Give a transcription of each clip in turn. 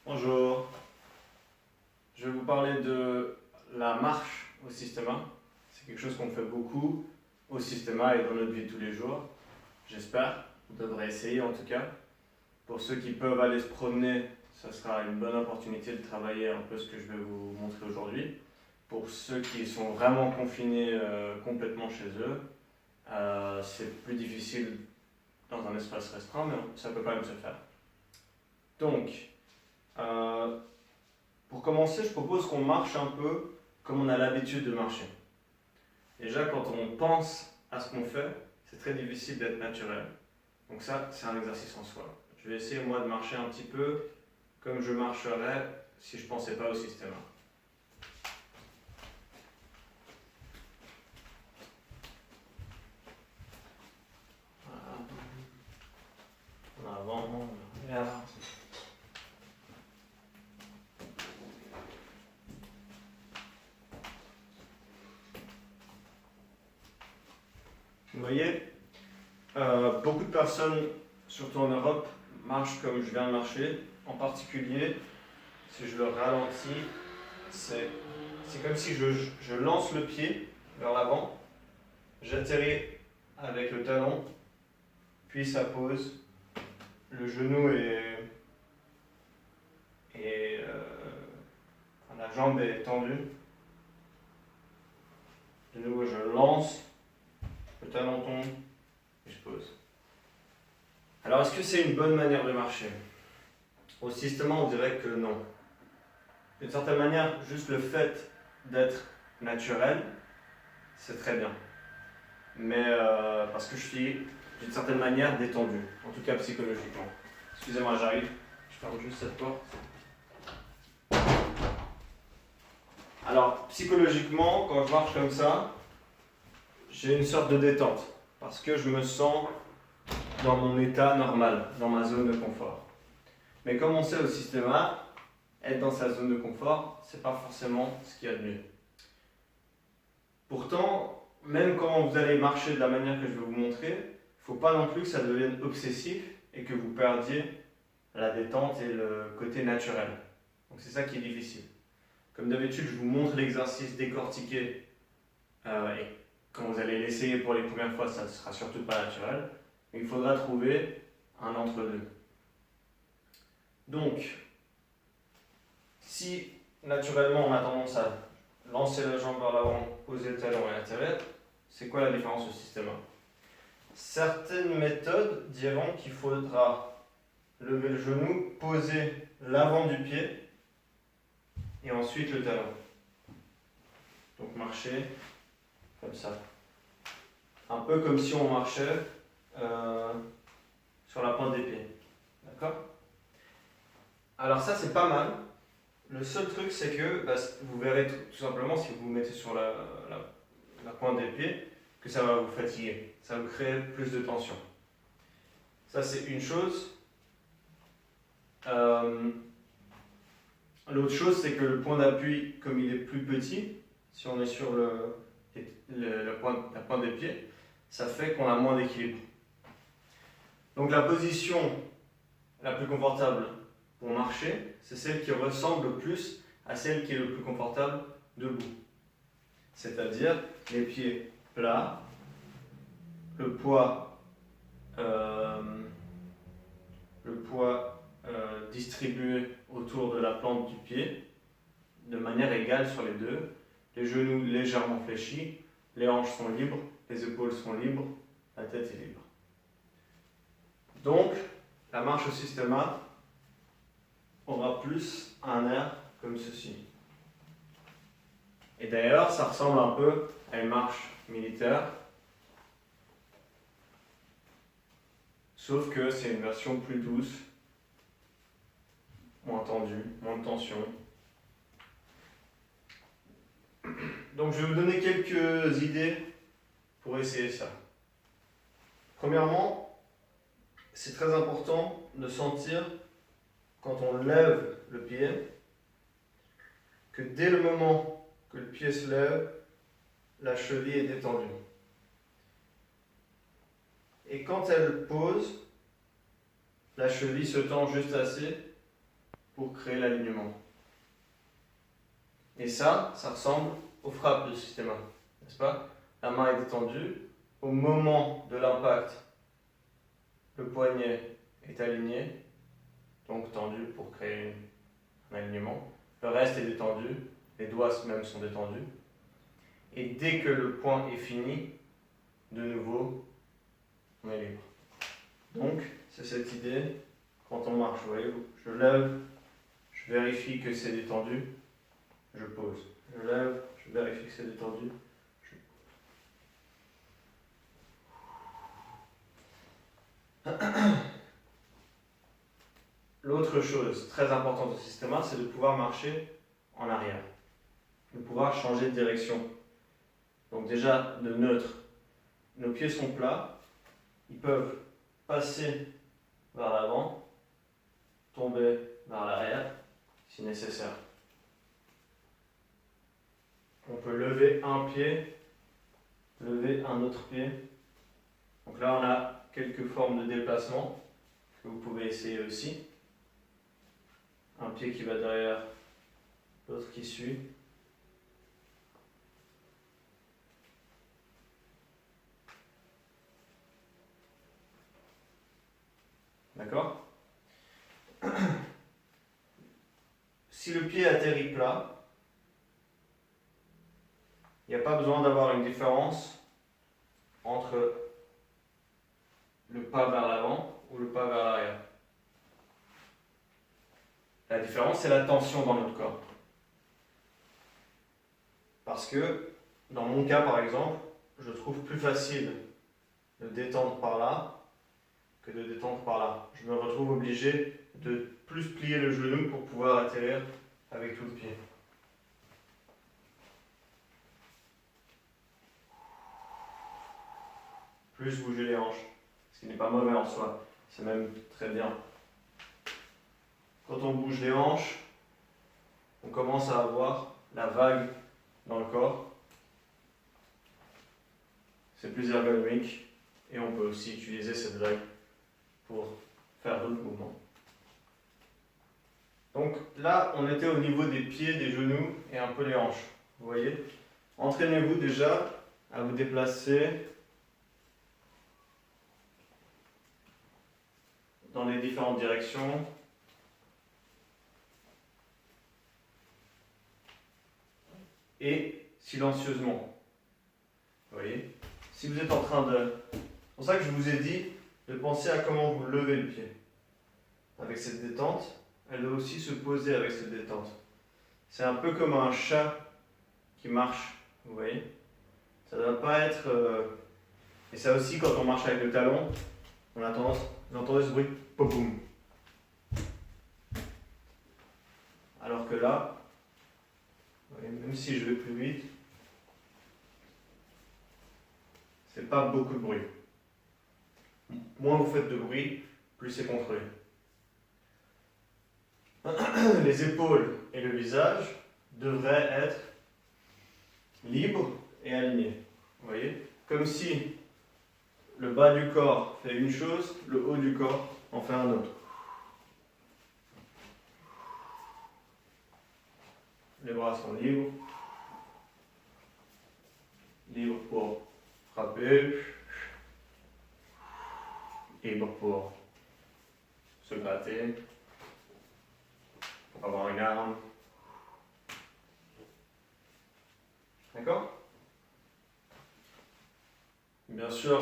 Bonjour, je vais vous parler de la marche au Systema. C'est quelque chose qu'on fait beaucoup au Systema et dans notre vie de tous les jours. J'espère, vous devrez essayer en tout cas. Pour ceux qui peuvent aller se promener, ça sera une bonne opportunité de travailler un peu ce que je vais vous montrer aujourd'hui. Pour ceux qui sont vraiment confinés complètement chez eux, c'est plus difficile dans un espace restreint, mais ça peut quand même se faire. Donc, pour commencer, je propose qu'on marche un peu comme on a l'habitude de marcher. Déjà, quand on pense à ce qu'on fait, c'est très difficile d'être naturel. Donc ça, c'est un exercice en soi. Je vais essayer, moi, de marcher un petit peu comme je marcherais si je ne pensais pas au système. Voilà. En avant, en arrière. Vous voyez, beaucoup de personnes, surtout en Europe, marchent comme je viens de marcher. En particulier, si je le ralentis, c'est comme si je lance le pied vers l'avant, j'atterris avec le talon, puis ça pose, le genou la jambe est tendue. De nouveau, je lance, le talon tombe et je pose. Alors, est-ce que c'est une bonne manière de marcher? Au système, on dirait que non. D'une certaine manière, juste le fait d'être naturel, c'est très bien. Mais parce que je suis d'une certaine manière détendu, en tout cas psychologiquement. Excusez-moi, j'arrive, je ferme juste cette porte. Alors, psychologiquement, quand je marche comme ça, j'ai une sorte de détente, parce que je me sens dans mon état normal, dans ma zone de confort. Mais comme on sait au système A, être dans sa zone de confort, c'est pas forcément ce qu'il y a de mieux. Pourtant, même quand vous allez marcher de la manière que je vais vous montrer, il ne faut pas non plus que ça devienne obsessif et que vous perdiez la détente et le côté naturel. Donc c'est ça qui est difficile. Comme d'habitude, je vous montre l'exercice décortiqué et quand vous allez l'essayer pour les premières fois, ça ne sera surtout pas naturel. Mais il faudra trouver un entre-deux. Donc, si naturellement on a tendance à lancer la jambe vers l'avant, poser le talon et atterrir, c'est quoi la différence au système 1? Certaines méthodes diront qu'il faudra lever le genou, poser l'avant du pied et ensuite le talon. Donc marcher comme ça. Un peu comme si on marchait sur la pointe des pieds. D'accord? Alors ça c'est pas mal. Le seul truc c'est que vous verrez tout simplement si vous vous mettez sur la pointe des pieds que ça va vous fatiguer. Ça va vous créer plus de tension. Ça c'est une chose. L'autre chose, c'est que le point d'appui, comme il est plus petit, si on est sur la pointe des pieds, ça fait qu'on a moins d'équilibre. Donc la position la plus confortable pour marcher, c'est celle qui ressemble le plus à celle qui est le plus confortable debout. C'est-à-dire les pieds plats, le poids distribué autour de la plante du pied, de manière égale sur les deux, les genoux légèrement fléchis, les hanches sont libres, les épaules sont libres, la tête est libre. Donc, la marche au système A aura plus un air comme ceci. Et d'ailleurs, ça ressemble un peu à une marche militaire, sauf que c'est une version plus douce, moins tendue, moins de tension. Donc je vais vous donner quelques idées pour essayer ça. Premièrement, c'est très important de sentir, quand on lève le pied, que dès le moment que le pied se lève, la cheville est détendue. Et quand elle pose, la cheville se tend juste assez pour créer l'alignement. Et ça ressemble aux frappes de système 1, n'est-ce pas? La main est détendue. Au moment de l'impact, le poignet est aligné, donc tendu pour créer un alignement. Le reste est détendu, les doigts même sont détendus. Et dès que le point est fini, de nouveau, on est libre. Donc, c'est cette idée, quand on marche, vous voyez, je lève, je vérifie que c'est détendu, je pose. Je lève, je vérifie que c'est détendu, je pose. L'autre chose très importante au système 1, c'est de pouvoir marcher en arrière, de pouvoir changer de direction. Donc déjà, de neutre, nos pieds sont plats, ils peuvent passer vers l'avant, tomber vers l'arrière, si nécessaire. On peut lever un pied, lever un autre pied. Donc là, on a quelques formes de déplacement que vous pouvez essayer aussi. Un pied qui va derrière, l'autre qui suit. D'accord? Si le pied atterrit plat, il n'y a pas besoin d'avoir une différence entre le pas vers l'avant ou le pas vers l'arrière. La différence, c'est la tension dans notre corps. Parce que, dans mon cas par exemple, je trouve plus facile de détendre par là que de détendre par là. Je me retrouve obligé de plus plier le genou pour pouvoir atterrir avec tout le pied. Plus bouger les hanches, ce qui n'est pas mauvais en soi, c'est même très bien. Quand on bouge les hanches, on commence à avoir la vague dans le corps. C'est plus ergonomique et on peut aussi utiliser cette vague pour faire d'autres mouvements. Donc là, on était au niveau des pieds, des genoux et un peu les hanches. Vous voyez? Entraînez-vous déjà à vous déplacer dans les différentes directions. Et silencieusement. Vous voyez? Si vous êtes en train de... C'est pour ça que je vous ai dit de penser à comment vous levez le pied. Avec cette détente, elle doit aussi se poser avec cette détente. C'est un peu comme un chat qui marche, vous voyez? Ça ne doit pas être... Et ça aussi, quand on marche avec le talon, on a tendance... Vous entendez ce bruit? Poum. Alors que là, vous voyez, même si je vais plus vite, c'est pas beaucoup de bruit. Moins vous faites de bruit, plus c'est contrôlé. Les épaules et le visage devraient être libres et alignés. Vous voyez? Comme si le bas du corps fait une chose, le haut du corps en fait un autre. Les bras sont libres. Libres pour frapper. Libres pour se gratter. Pour avoir une arme. D'accord? Bien sûr,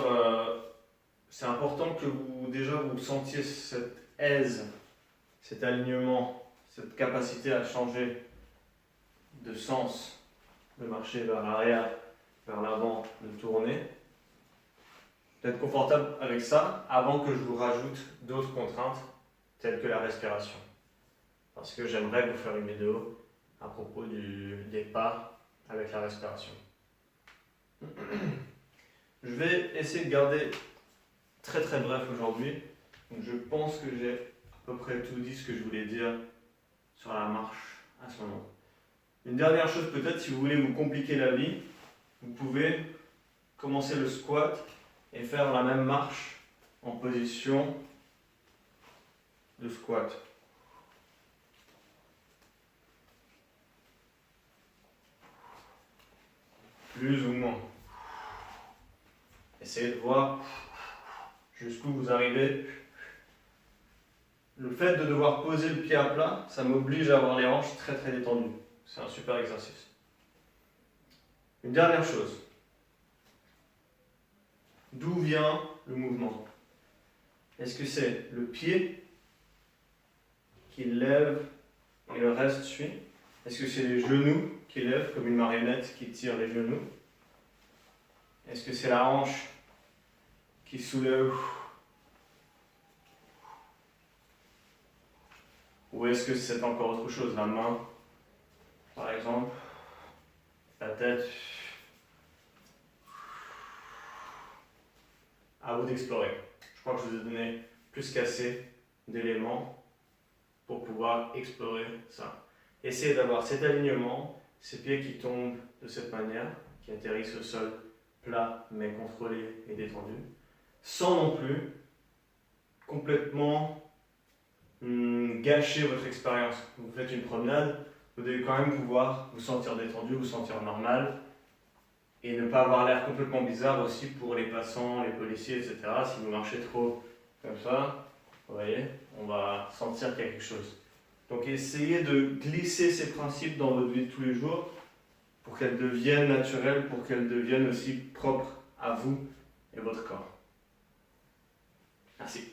c'est important que vous sentiez cette aise, cet alignement, cette capacité à changer de sens, de marcher vers l'arrière, vers l'avant, de tourner. D'être confortable avec ça avant que je vous rajoute d'autres contraintes telles que la respiration. Parce que j'aimerais vous faire une vidéo à propos des pas avec la respiration. Je vais essayer de garder très très bref aujourd'hui. Donc je pense que j'ai à peu près tout dit ce que je voulais dire sur la marche à ce moment. Une dernière chose peut-être, si vous voulez vous compliquer la vie, vous pouvez commencer le squat et faire la même marche en position de squat. plus ou moins. Essayez de voir jusqu'où vous arrivez. Le fait de devoir poser le pied à plat, ça m'oblige à avoir les hanches très très détendues. C'est un super exercice. Une dernière chose. D'où vient le mouvement? Est-ce que c'est le pied qui lève et le reste suit? Est-ce que c'est les genoux qui lèvent comme une marionnette qui tire les genoux? Est-ce que c'est la hanche qui soulève? Ou est-ce que c'est encore autre chose? La main, par exemple, la tête? À vous d'explorer. Je crois que je vous ai donné plus qu'assez d'éléments pour pouvoir explorer ça. Essayez d'avoir cet alignement, ces pieds qui tombent de cette manière, qui atterrissent au sol plat mais contrôlé et détendu, sans non plus complètement gâcher votre expérience. Vous faites une promenade, vous devez quand même pouvoir vous sentir détendu, vous sentir normal, et ne pas avoir l'air complètement bizarre aussi pour les passants, les policiers, etc. Si vous marchez trop comme ça, vous voyez, on va sentir qu'il y a quelque chose. Donc essayez de glisser ces principes dans votre vie de tous les jours pour qu'elles deviennent naturelles, pour qu'elles deviennent aussi propres à vous et votre corps. Merci.